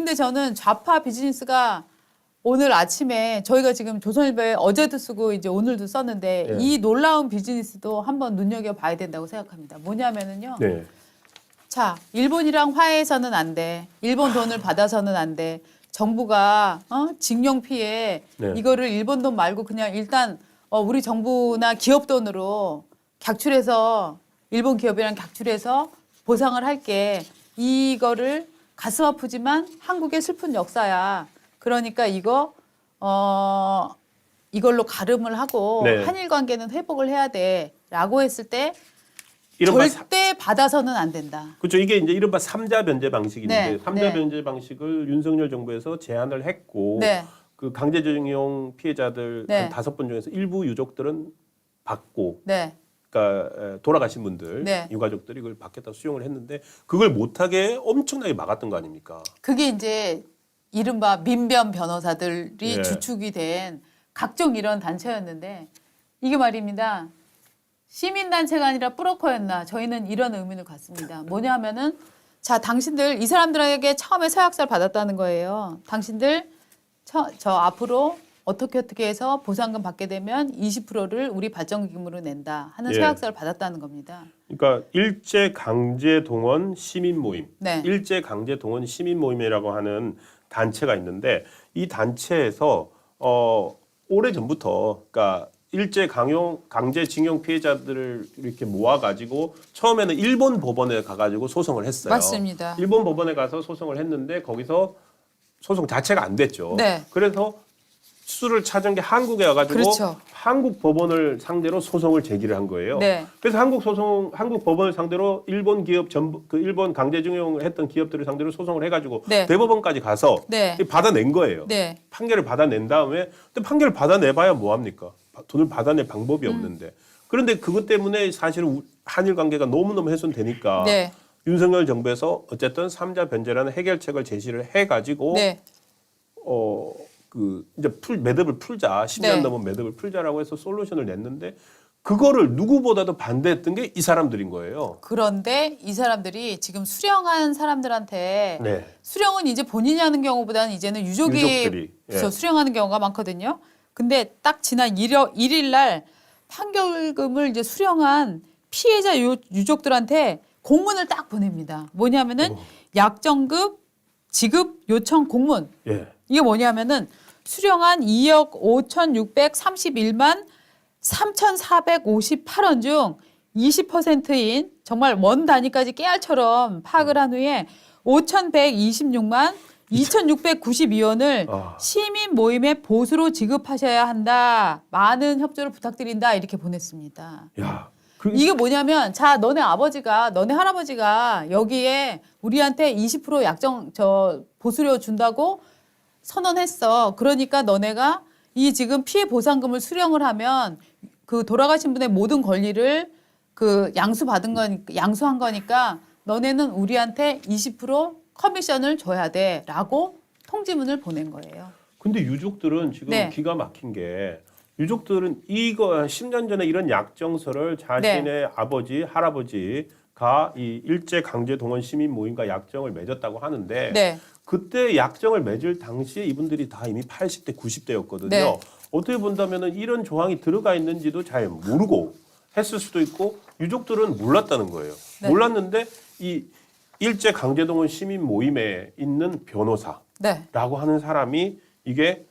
근데 저는 좌파 비즈니스가 오늘 아침에 저희가 지금 조선일보에 어제도 쓰고 이제 오늘도 썼는데 예. 이 놀라운 비즈니스도 한번 눈여겨봐야 된다고 생각합니다. 뭐냐면은요. 네. 자, 일본이랑 화해해서는 안 돼. 일본 돈을 받아서는 안 돼. 정부가 징용 피해 네. 이거를 일본 돈 말고 그냥 일단 우리 정부나 기업 돈으로 객출해서 일본 기업이랑 객출해서 보상을 할게. 이거를 가슴 아프지만 한국의 슬픈 역사야. 그러니까 이걸로 가름을 하고 네. 한일 관계는 회복을 해야 돼라고 했을 때 이른바 절대 받아서는 안 된다. 그렇죠. 이게 이제 이른바 삼자 변제 방식인데 네. 삼자 네. 변제 방식을 윤석열 정부에서 제안을 했고 네. 그 강제징용 피해자들 네. 한 5분 중에서 일부 유족들은 받고 네. 그러니까 돌아가신 분들 네. 유가족들이 그걸 받겠다 수용을 했는데 그걸 못하게 엄청나게 막았던 거 아닙니까? 그게 이제 이른바 민변 변호사들이 예. 주축이 된 각종 이런 단체였는데 이게 말입니다. 시민단체가 아니라 브로커였나 저희는 이런 의문을 갖습니다. 뭐냐 하면은 자 당신들 이 사람들에게 처음에 서약서를 받았다는 거예요. 당신들 저 앞으로 어떻게 해서 보상금 받게 되면 20%를 우리 발전기금으로 낸다 하는 예. 서약서를 받았다는 겁니다. 그러니까 일제 강제 동원 시민 모임, 네. 일제 강제 동원 시민 모임이라고 하는 단체가 있는데 이 단체에서 오래 전부터 그러니까 일제 강제징용 피해자들을 이렇게 모아가지고 처음에는 일본 법원에 가가지고 소송을 했어요. 맞습니다. 일본 법원에 가서 소송을 했는데 거기서 소송 자체가 안 됐죠. 네. 그래서 수를 찾은 게 한국에 와가지고 그렇죠. 한국 법원을 상대로 소송을 제기를 한 거예요. 네. 그래서 한국 법원을 상대로 일본 기업 전부 그 일본 강제징용을 했던 기업들을 상대로 소송을 해가지고 네. 대법원까지 가서 네. 받아낸 거예요. 네. 판결을 받아낸 다음에 근데 판결을 받아내봐야 뭐 합니까? 돈을 받아낼 방법이 없는데. 그런데 그것 때문에 사실은 한일 관계가 너무너무 훼손되니까 네. 윤석열 정부에서 어쨌든 삼자 변제라는 해결책을 제시를 해가지고 네. 이제 매듭을 풀자 10년 네. 넘은 매듭을 풀자라고 해서 솔루션을 냈는데 그거를 누구보다도 반대했던 게 이 사람들인 거예요. 그런데 이 사람들이 지금 수령한 사람들한테 네. 수령은 이제 본인이 하는 경우보다는 이제는 유족들이, 유족이 예. 수령하는 경우가 많거든요. 근데 딱 지난 1일 날 판결금을 이제 수령한 피해자 유족들한테 공문을 딱 보냅니다. 뭐냐면은 약정급 지급 요청 공문. 예. 이게 뭐냐면은 수령한 2억 5,631만 3,458원 중 20%인 정말 원 단위까지 깨알처럼 파악을 한 후에 5,126만 2,692원을 아. 시민 모임의 보수로 지급하셔야 한다. 많은 협조를 부탁드린다. 이렇게 보냈습니다. 야. 이게 뭐냐면 자 너네 할아버지가 여기에 우리한테 20% 약정 보수료 준다고 선언했어. 그러니까 너네가 이 지금 피해 보상금을 수령을 하면 그 돌아가신 분의 모든 권리를 그 양수한 거니까 너네는 우리한테 20% 커미션을 줘야 돼라고 통지문을 보낸 거예요. 근데 유족들은 지금 네. 기가 막힌 게 유족들은 이거 10년 전에 이런 약정서를 자신의 네. 아버지, 할아버지가 이 일제 강제 동원 시민 모임과 약정을 맺었다고 하는데 네. 그때 약정을 맺을 당시에 이분들이 다 이미 80대, 90대였거든요. 네. 어떻게 본다면은 이런 조항이 들어가 있는지도 잘 모르고 했을 수도 있고 유족들은 몰랐다는 거예요. 네. 몰랐는데 이 일제 강제 동원 시민 모임에 있는 변호사라고 네. 하는 사람이 이게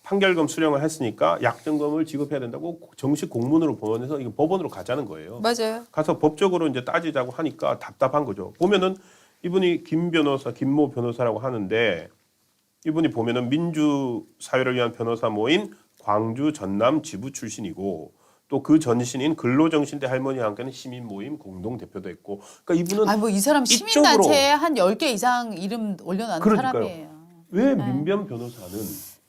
판결금 수령을 했으니까 약정금을 지급해야 된다고 정식 공문으로 보내서 이거 법원으로 가자는 거예요. 맞아요. 가서 법적으로 이제 따지자고 하니까 답답한 거죠. 보면은 이분이 김모 변호사라고 하는데 이분이 보면은 민주사회를 위한 변호사 모임 광주 전남 지부 출신이고 또 그 전신인 근로정신대 할머니와 함께하는 시민 모임 공동 대표도 했고, 그러니까 이분은 뭐 이 사람 시민단체에 한 10개 이상 이름 올려놓은 그러니까요. 사람이에요. 왜 민변 변호사는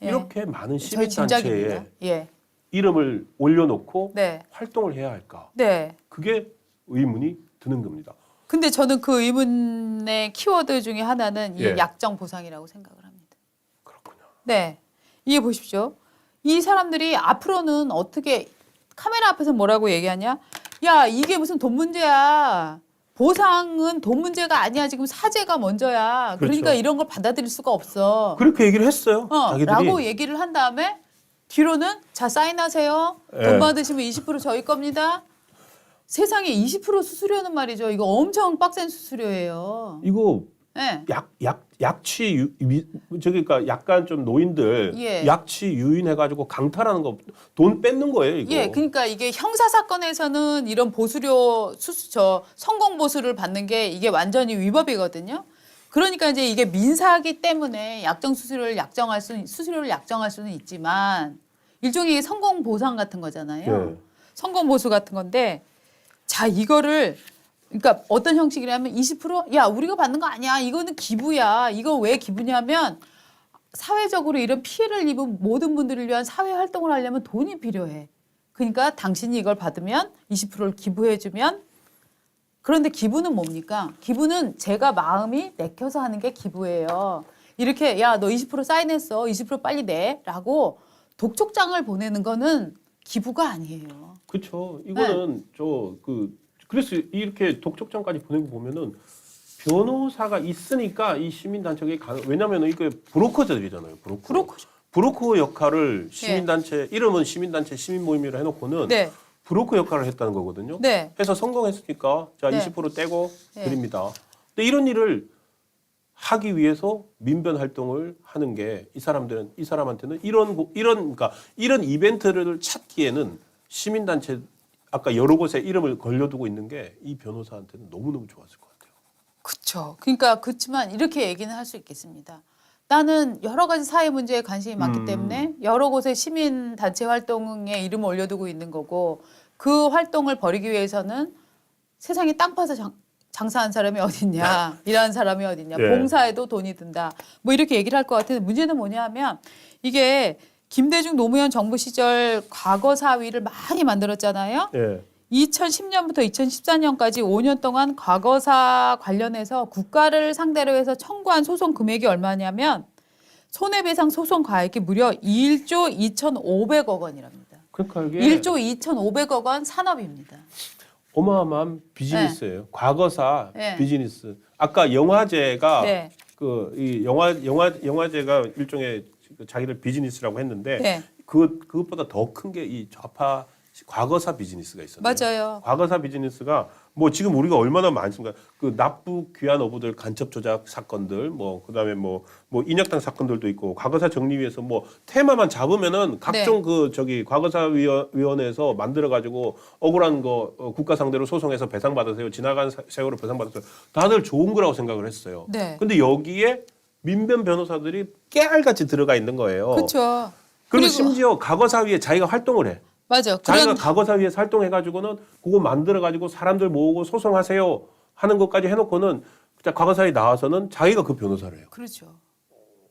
예. 이렇게 많은 저희 시민단체에 짐작입니다. 예. 이름을 올려놓고 네. 활동을 해야 할까? 네. 그게 의문이 드는 겁니다. 근데 저는 그 의문의 키워드 중에 하나는 이 예. 약정 보상이라고 생각을 합니다. 그렇군요. 네. 이해 보십시오. 이 사람들이 앞으로는 어떻게 카메라 앞에서 뭐라고 얘기하냐? 야, 이게 무슨 돈 문제야. 보상은 돈 문제가 아니야. 지금 사죄가 먼저야. 그러니까 그렇죠. 이런 걸 받아들일 수가 없어. 그렇게 얘기를 했어요. 자기들이. 라고 얘기를 한 다음에 뒤로는 자 사인하세요. 예. 돈 받으시면 20% 저희 겁니다. 세상에 20% 수수료는 말이죠. 이거 엄청 빡센 수수료예요. 이거 예. 약취 그러니까 약간 좀 노인들 예. 약취 유인해가지고 강탈하는 거 돈 뺏는 거예요 이거. 예, 그러니까 이게 형사 사건에서는 이런 보수료 성공 보수를 받는 게 이게 완전히 위법이거든요. 그러니까 이제 이게 민사기 때문에 수수료를 약정할 수는 있지만 일종의 성공 보상 같은 거잖아요. 예. 성공 보수 같은 건데 자 이거를 그러니까 어떤 형식이냐면 20% 야 우리가 받는 거 아니야. 이거는 기부야. 이거 왜 기부냐면 사회적으로 이런 피해를 입은 모든 분들을 위한 사회 활동을 하려면 돈이 필요해. 그러니까 당신이 이걸 받으면 20%를 기부해주면 그런데 기부는 뭡니까? 기부는 제가 마음이 내켜서 하는 게 기부예요. 이렇게 야 너 20% 사인했어. 20% 빨리 내라고 독촉장을 보내는 거는 기부가 아니에요. 그렇죠. 이거는 그래서 이렇게 독촉장까지 보내고 보면은 변호사가 있으니까 이 시민단체가 왜냐하면 이게 브로커들이잖아요. 브로커 역할을 시민단체 이름은 시민단체 시민모임이라 해놓고는 네. 브로커 역할을 했다는 거거든요. 네. 해서 성공했으니까 자 네. 20% 떼고 네. 드립니다. 근데 이런 일을 하기 위해서 민변 활동을 하는 게 이 사람한테는 그러니까 이런 이벤트를 찾기에는 시민단체 아까 여러 곳에 이름을 걸려두고 있는 게 이 변호사한테는 너무너무 좋았을 것 같아요. 그렇죠. 그러니까 그렇지만 이렇게 얘기는 할 수 있겠습니다. 나는 여러 가지 사회 문제에 관심이 많기 때문에 여러 곳에 시민 단체 활동에 이름을 올려두고 있는 거고 그 활동을 벌이기 위해서는 세상에 땅 파서 장사한 사람이 어딨냐, 일하는 사람이 어딨냐, 예. 봉사에도 돈이 든다. 뭐 이렇게 얘기를 할 것 같은데 문제는 뭐냐면 이게 김대중 노무현 정부 시절 과거사위를 많이 만들었잖아요. 예. 2010년부터 2014년까지 5년 동안 과거사 관련해서 국가를 상대로 해서 청구한 소송 금액이 얼마냐면 손해배상 소송 가액이 무려 1조 2,500억 원이랍니다. 그러니까 이게 1조 2,500억 원 산업입니다. 어마어마한 비즈니스예요. 과거사 네. 비즈니스. 아까 영화제가 네. 이 영화제가 일종의 자기들 비즈니스라고 했는데 네. 그것보다 더 큰 게 이 좌파 과거사 비즈니스가 있었어요. 맞아요. 과거사 비즈니스가 뭐 지금 우리가 얼마나 많습니까? 그 납부 귀환 어부들 간첩 조작 사건들, 뭐 그다음에 뭐 인혁당 사건들도 있고 과거사 정리위에서 뭐 테마만 잡으면은 각종 과거사 위원회에서 만들어 가지고 억울한 거 국가 상대로 소송해서 배상 받으세요. 지나간 세월을 배상 받으세요. 다들 좋은 거라고 생각을 했어요. 네. 근데 여기에 민변 변호사들이 깨알같이 들어가 있는 거예요. 그렇죠. 그리고 심지어 과거사위에 자기가 활동을 해. 맞아. 자기가 과거사위에서 활동해가지고는 그거 만들어가지고 사람들 모으고 소송하세요 하는 것까지 해놓고는 진짜 과거사위 나와서는 자기가 그 변호사래요. 그렇죠.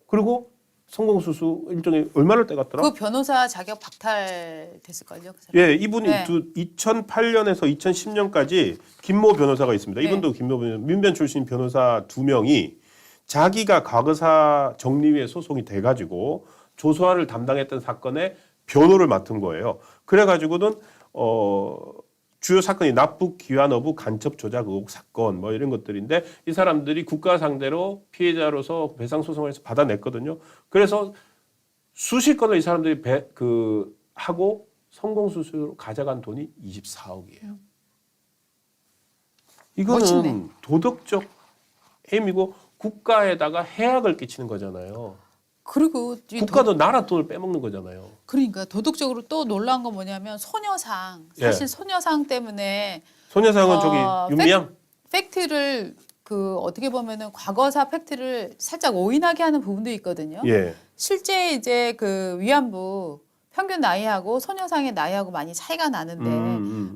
그리고 성공수수 일종의 얼마를 떼갔더라? 그 변호사 자격 박탈됐을걸요. 그 사람. 예, 이분이 네. 2008년에서 2010년까지 김모 변호사가 있습니다. 네. 이분도 김모 변호사, 민변 출신 변호사 2명이 자기가 과거사 정리위에 소송이 돼가지고 조소아를 담당했던 사건에 변호를 맡은 거예요. 그래가지고는 주요 사건이 납부 귀환 어부 간첩 조작 의혹 사건 뭐 이런 것들인데 이 사람들이 국가 상대로 피해자로서 배상 소송을 해서 받아냈거든요. 그래서 수십 건을 이 사람들이 하고 성공 수수로 가져간 돈이 24억이에요. 이거는 멋있네. 도덕적 해임이고 국가에다가 해악을 끼치는 거잖아요. 그리고 이 국가도 나라 돈을 빼먹는 거잖아요. 그러니까 도덕적으로 또 놀라운 건 뭐냐면 소녀상 사실 예. 소녀상 때문에 소녀상은 저기 윤미향 팩트를 어떻게 보면은 과거사 팩트를 살짝 오인하게 하는 부분도 있거든요. 예. 실제 이제 그 위안부 평균 나이하고 소녀상의 나이하고 많이 차이가 나는데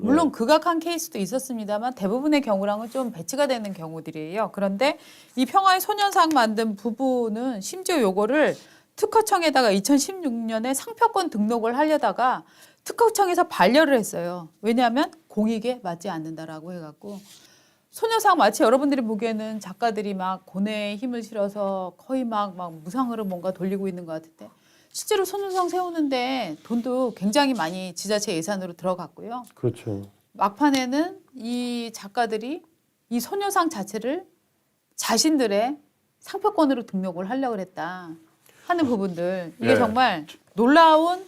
물론 극악한 케이스도 있었습니다만 대부분의 경우랑은 좀 배치가 되는 경우들이에요. 그런데 이 평화의 소녀상 만든 부부는 심지어 요거를 특허청에다가 2016년에 상표권 등록을 하려다가 특허청에서 반려를 했어요. 왜냐하면 공익에 맞지 않는다라고 해갖고 소녀상 마치 여러분들이 보기에는 작가들이 막 고뇌의 힘을 실어서 거의 막 무상으로 뭔가 돌리고 있는 것 같은데 실제로 소녀상 세우는데 돈도 굉장히 많이 지자체 예산으로 들어갔고요. 그렇죠. 막판에는 이 작가들이 이 소녀상 자체를 자신들의 상표권으로 등록을 하려고 했다 하는 부분들 이게 예. 정말 놀라운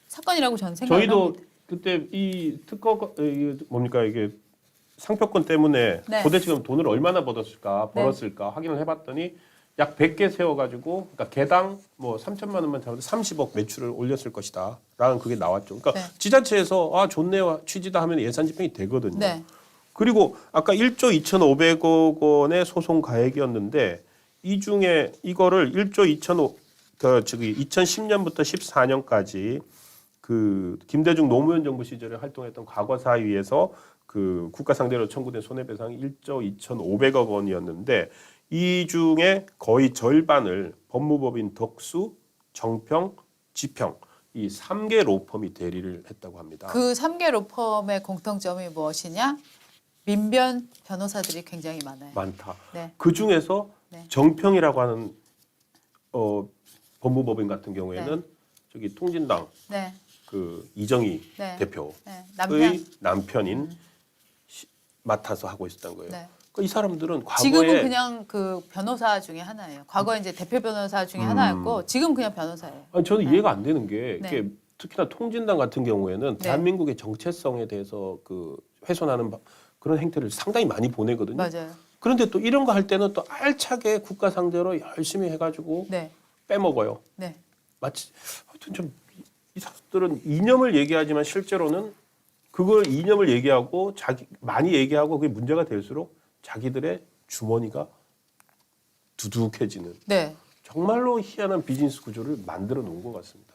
사건이라고 저는 생각을 저희도 합니다. 그때 이 특허 이게 뭡니까 이게 상표권 때문에 네. 도대체 돈을 얼마나 벌었을까 네. 확인을 해봤더니 약 100개 세워가지고 그러니까 개당 뭐 3천만 원만 잡아도 30억 매출을 올렸을 것이다라는 그게 나왔죠. 그러니까 네. 지자체에서 아 좋네요 취지다 하면 예산 집행이 되거든요. 네. 그리고 아까 1조 2,500억 원의 소송 가액이었는데 이 중에 이거를 1조 2010년부터 14년까지 그 김대중 노무현 정부 시절에 활동했던 과거사위에서 그 국가 상대로 청구된 손해배상이 1조 2,500억 원이었는데 이 중에 거의 절반을 법무법인 덕수, 정평, 지평 이 3개 로펌이 대리를 했다고 합니다. 그 3개 로펌의 공통점이 무엇이냐? 민변 변호사들이 굉장히 많아요. 많다. 네. 그 중에서 네. 정평이라고 하는 법무법인 같은 경우에는 저기 통진당 네. 그 이정희 네. 대표의 네. 남편. 남편인 맡아서 하고 있었던 거예요. 네. 그러니까 이 사람들은 과거에 지금은 그냥 그 변호사 중에 하나예요. 과거에 이제 대표 변호사 중에 하나였고 지금 그냥 변호사예요. 아니, 저는 이해가 안 되는 게 네. 이게 특히나 통진당 같은 경우에는 네. 대한민국의 정체성에 대해서 그 훼손하는 그런 행태를 상당히 많이 보내거든요. 맞아요. 그런데 또 이런 거 할 때는 또 알차게 국가 상대로 열심히 해가지고 네. 빼먹어요. 네. 마치 하여튼 좀 이 사람들은 이념을 얘기하지만 실제로는 그걸 이념을 얘기하고 많이 얘기하고 그게 문제가 될수록 자기들의 주머니가 두둑해지는 네. 정말로 희한한 비즈니스 구조를 만들어 놓은 것 같습니다.